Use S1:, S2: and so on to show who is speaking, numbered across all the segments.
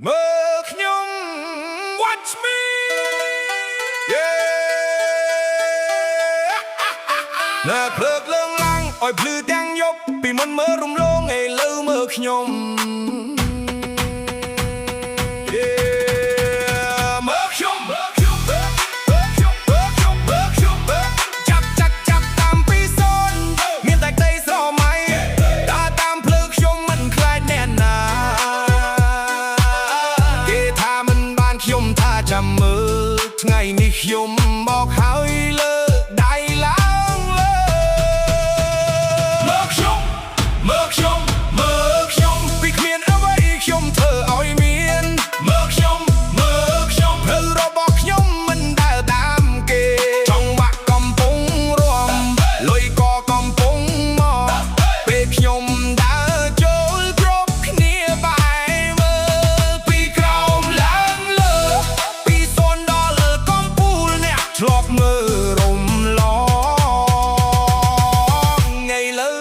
S1: មើលខ្ញុំ Watch me yeah ណាភ្លើកលើងឡើងឲ្យភ្លឺទាំងយប់ពីមុនមើលរំលងឥឡូវមើលខ្ញុំចាំមើលថ្ងៃនេះខ្ញុំមកហើយលើដៃឡើងលើមើលខ្ញុំមើលខ្ញុំមើលខ្ញុំពីគ្មានអ្វីខ្ញុំធ្វើឲ្យមានមើលខ្ញុំមើលខ្ញុំផ្លូវរបស់ខ្ញុំមិនដើរតាមគេចង់បាក់កំពុងរួមលុយក៏កំពុងមកពេលខ្ញុំដើរចូលគ្រប់គ្នាបែរមើលពីក្រោមឡើងលើឆ្លប់មើលរំលងថ្ងៃលើ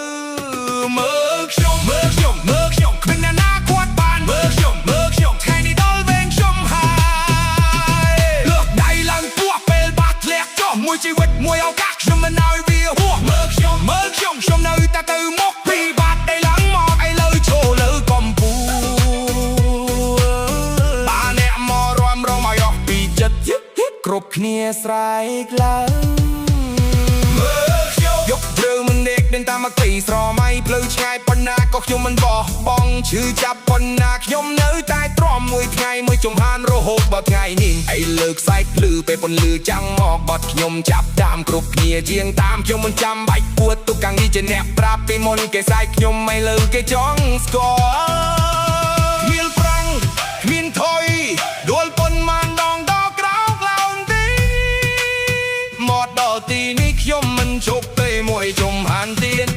S1: មើលខ្ញុំមើលខ្ញុំមើលខ្ញុំគ្មានអ្នកណាគាត់បានមើលខ្ញុំមើលខ្ញុំថ្ងៃនេះដល់វែងខ្ញុំហើយលើកដៃឡើងពោះពេលបាត់ធ្លាក់ចុះមួយជីវិតមួយឱកាសខ្ញុំមិនឲ្យវាហួសមើលខ្ញុំមើលខ្ញុំនៅតែទៅមុខពីបាត់ដៃឡើងមកឥឡូវចូលលើកំពូលបានអ្នកមករំរងមកយកពីចិត្តគ្រប់គ្នាស្រែកឡើងមើលខ្ញុំយកត្រូវមិនដេកđếnតាមមកទីស្រមៃផ្លូវឆ្ងាយប៉ុណ្ណាក៏ខ្ញុំមិនបោះបង់ឈឺចាប់ប៉ុណ្ណាខ្ញុំនៅតែទ្រាំមួយថ្ងៃមួយចំហានរហូតដល់ថ្ងៃនេះឥឡូវខ្សែភ្លឺពេលពន្លឺចាំងមកបាត់ខ្ញុំចាប់តាមគ្រប់គ្នាជាងតាមខ្ញុំមិនចាំបាច់ពួតទុកកាំងនេះជាអ្នកប្រាប់ពីមុនគេសាយខ្ញុំឥឡូវគេចង់ស្គាល់គ្មានប្រាំងគ្មានថយដួលប៉ុន្មានដងមកដល់ទីនេះខ្ញុំមិនជប់ទេមួយចំហានទៀត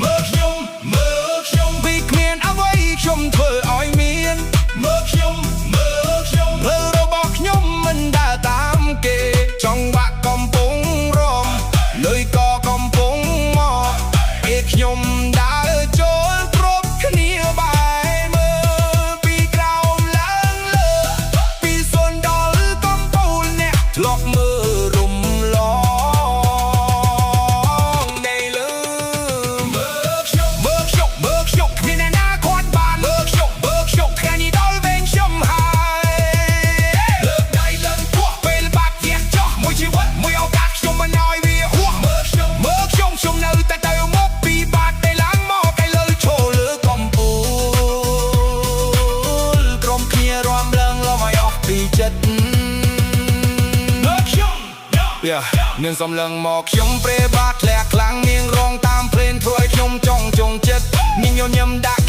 S1: មើលខ្ញុំមើលខ្ញុំពីគ្មានអ្វីខ្ញុំធ្វើឲ្យមានមើលខ្ញុំមើលខ្ញុំផ្លូវរបស់ខ្ញុំមិនដើរតាមគេចង់បាក់កំពុងរំលុយក៏កំពុងមកពេលខ្ញុំដើរចូលគ្រប់គ្នាបែរមើលពីក្រោមឡើងលើពីសូនដល់កំពូលអ្នកធ្លាប់មើលរំលងនឹងសំឡឹងមកខ្ញុំព្រេបាត់ធ្លាក់ខ្លាំងនាងរងតាមភ្លេនធ្វើឲ្យខ្ញុំចង់ចិត្តនាងញញឹមដាក់